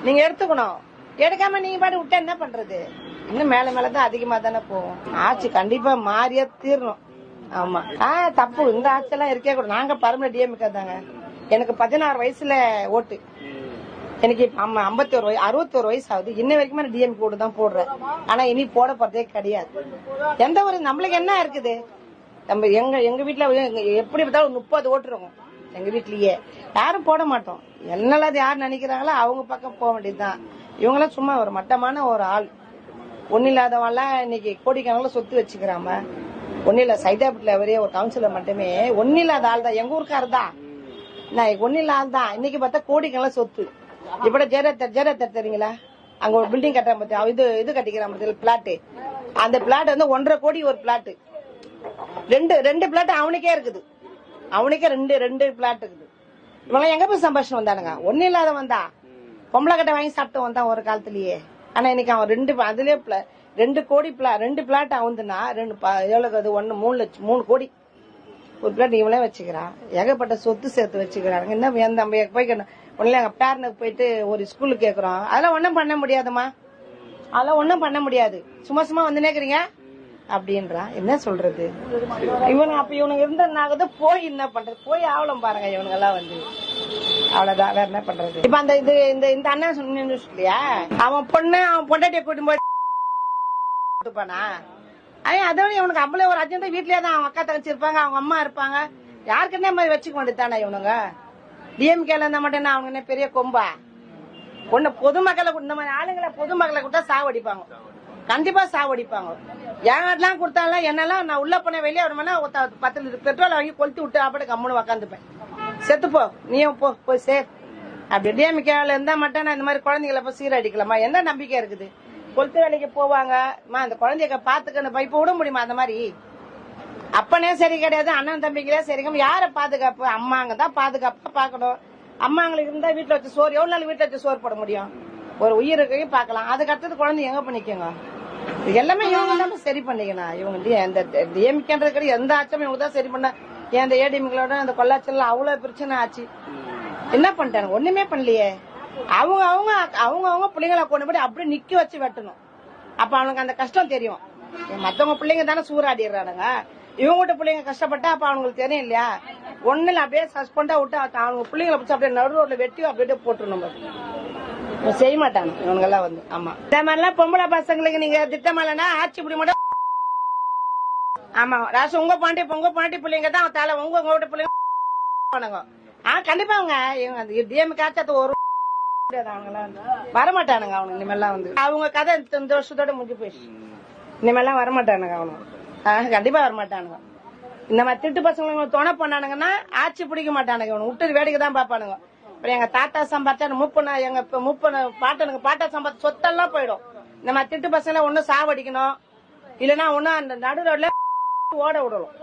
நீங்க எடுத்துக்கணும். எடுக்காம நீங்க பாட்டு விட்டா என்ன பண்றது? இன்னும் மேல மேலதான் அதிகமா தானே போகும். ஆட்சி கண்டிப்பா மாறியே தீரணும். ஆமா. தப்பு. இந்த ஆட்சி எல்லாம் இருக்கே கூட. நாங்க பரம டிஎம்கே தாங்க. எனக்கு 16 வயசுல ஓட்டு. எனக்கு 51 வயசு 61 வயசு ஆகுது. இன்ன வரைக்கும் நான் டிஎம்கே ஓட்டு தான் போடுறேன். ஆனா இனி போட போறதே கிடையாது. எந்த ஒரு நம்மளுக்கு என்ன இருக்குது? நம்ம எங்க வீட்டுல எப்படி பார்த்தாலும் 30 ஓட்டுருவோம். எங்க வீட்லயே யாரும் போட மாட்டோம். என்னெல்லாம் யாரு நினைக்கிறாங்களோ அவங்க பக்கம் போக வேண்டியதுதான். இவங்கெல்லாம் சும்மா ஒரு மட்டமான ஒரு ஆள். ஒன்னும் இல்லாதவெல்லாம் இன்னைக்கு கோடிக்கணக்கில் சொத்து வச்சுக்கிறாம. ஒன்னும் இல்ல, சைதாபேட்ல ஒரே ஒரு கவுன்சிலர் மட்டுமே ஒன்னும் இல்லாத ஆள் தான். எங்க ஊருக்காரு தான். நான் ஒன்னும் இல்லாத ஆள் தான். இன்னைக்கு பார்த்தா கோடிக்கணக்கில் சொத்து. இப்ப ஜெயரத்தர் தெரியுங்களா? அங்க ஒரு பில்டிங் கட்டுற பத்தி இது கட்டிக்கிறான் பிளாட். அந்த பிளாட் வந்து 1.5 கோடி ஒரு பிளாட். ரெண்டு பிளாட் அவனுக்கே இருக்குது. அவனுக்கே ரெண்டு பிளாட் இருக்குது. இவங்க எங்க போய் சம்பாஷன் வந்தானுங்க? ஒன்னும் இல்லாத வந்தா பொம்பளை கட்டை வாங்கி சாப்பிட்டு வந்தான் ஒரு காலத்திலேயே. ஆனா இன்னைக்கு அவன் அதுலயே 2 கோடி 2 பிளாட் அவந்துனா எவ்வளவு? 3 கோடி ஒரு பிளாட் இவனே வச்சுக்கிறான். ஏகப்பட்ட சொத்து சேர்த்து வச்சுக்கிறாங்க. என்ன நம்ம போய் ஒன்னும் எங்க பேரனுக்கு போயிட்டு ஒரு ஸ்கூலு கேக்குறோம். அதெல்லாம் ஒன்னும் பண்ண முடியாதுமா. அதெல்லாம் ஒன்னும் பண்ண முடியாது. சும்மா வந்து நேக்குறீங்க அப்படின்றான். என்ன சொல்றது? இவனுக்கு இருந்தது போய் என்ன பண்றது? போய் ஆவலம் பாருங்க. இவனுங்க எல்லாம் வந்து அவ்வளவுதான். வேற என்ன பண்றது? இப்ப அந்த இந்த அண்ணன் சொன்னியா, அவன் பொண்டாட்டிய கூட்டி போய்ப்பானா? அதோட இவனுக்கு அவ்வளவு ஒரு அஜெண்டா. வீட்லயே தான் அவங்க அக்கா தங்கச்சி இருப்பாங்க, அவங்க அம்மா இருப்பாங்க. யாருக்கு என்ன மாதிரி வச்சுக்க வேண்டியதானே இவனுங்க? டிஎம்கேல இருந்தா மட்டும் என்ன அவங்க என்ன பெரிய கொம்பா? பொதுமக்களை இந்த மாதிரி ஆளுங்களை பொதுமக்களை கொடுத்தா சாவடிப்பாங்க. கண்டிப்பா சாவடிப்பாங்க. எல்லாம் கொடுத்தாலும் என்னெல்லாம் நான் உள்ள போன வெளியே வருமானா 10 லிட்டர் பெட்ரோல் வாங்கி கொளுத்தி விட்டு அப்படி கம்முன்னு உக்காந்துப்பேன். செத்துப்போ நீயும் போய் சேர். அப்படி டிஎம்கேல இருந்தா மட்டும் நான் இந்த மாதிரி குழந்தைங்களை போய் சீரடிக்கலாமா? என்ன நம்பிக்கை இருக்குது? கொளுத்து வேலைக்கு போவாங்க. அந்த குழந்தைய பாத்துக்க அந்த பைப்ப விட முடியுமா? அந்த மாதிரி அப்பனே சரி கிடையாது, அண்ணன் தம்பிகளே சரி. யார பாதுகாப்பு? அம்மாங்க தான் பாதுகாப்பா பாக்கணும். அம்மாங்களுக்கு இருந்தா வீட்டுல வச்சு சோறு எவ்வளவு நாள் வீட்டுல வச்சு சோறு போட முடியும்? ஒரு உயிருக்கையும் பாக்கலாம். அதுக்கு அடுத்தது குழந்தை எங்க பண்ணிக்கோங்க? எல்லாமே இவங்க தான் சரி பண்ணிக்கணும். இவங்க டிஎம்கேன்றது கிடையாது. எந்த ஆட்சியும் இவங்க தான் சரி பண்ண. ஏன் அந்த ஏடிஎம்களோட அந்த கொள்ளாச்சல் அவ்வளவு பிரச்சனை ஆச்சு. என்ன பண்ணிட்டாங்க? ஒண்ணுமே பண்ணலையே. அவங்க பிள்ளைங்களை கொண்டு போய் அப்படியே நிக்க வச்சு வெட்டணும். அப்ப அவனுக்கு அந்த கஷ்டம் தெரியும். மத்தவங்க பிள்ளைங்க தானே சூறாடிடுறானுங்க. இவங்ககிட்ட பிள்ளைங்க கஷ்டப்பட்டா அப்ப அவங்களுக்கு தெரியும் இல்லையா? ஒண்ணுல அப்படியே சஸ்பெண்டா விட்டு அவங்க பிள்ளைங்களை பிடிச்சி அப்படியே நடு ரோட்ல வெட்டி அப்படியே போட்டுருணும். செய்ய மாட்டாங்க இவங்க எல்லாம் வந்து. ஆமா, இந்த மாதிரிலாம் பொம்பளை பசங்களுக்கு நீங்க திட்டமில்லனா ஆட்சி இப்படி மட்டும். ஆமா, ராசு உங்க பாண்டி பிள்ளைங்க தான் தலை. உங்க வீட்டு பிள்ளைங்க கண்டிப்பா அவங்க டிஎம்கே ஆட்சி ஒரு வரமாட்டானுங்க. அவங்க இனிமேல்லாம் வந்து அவங்க கதை இந்த வருஷத்தோட முடிஞ்சு போயிடுச்சு. இனிமேல்லாம் வரமாட்டானுங்க. அவனுங்க கண்டிப்பா வரமாட்டானுங்க. இந்த மாதிரி திட்டு பசங்க துணை பண்ணானுங்கன்னா ஆட்சி பிடிக்க மாட்டானுங்க. இவனு விட்டு வேடிக்கை தான் பாப்பானுங்க. அப்புறம் எங்க தாத்தா சம்பாதிச்சா எங்க பாட்டனுங்க பாட்டா சம்பாதிச்ச சொத்தெல்லாம் போயிடும். இந்த மாதிரி திட்டு பசங்களை ஒன்னும் சாவடிக்கணும், இல்லன்னா ஒன்னும் அந்த நடு ரோட்ல ஓட விடணும்.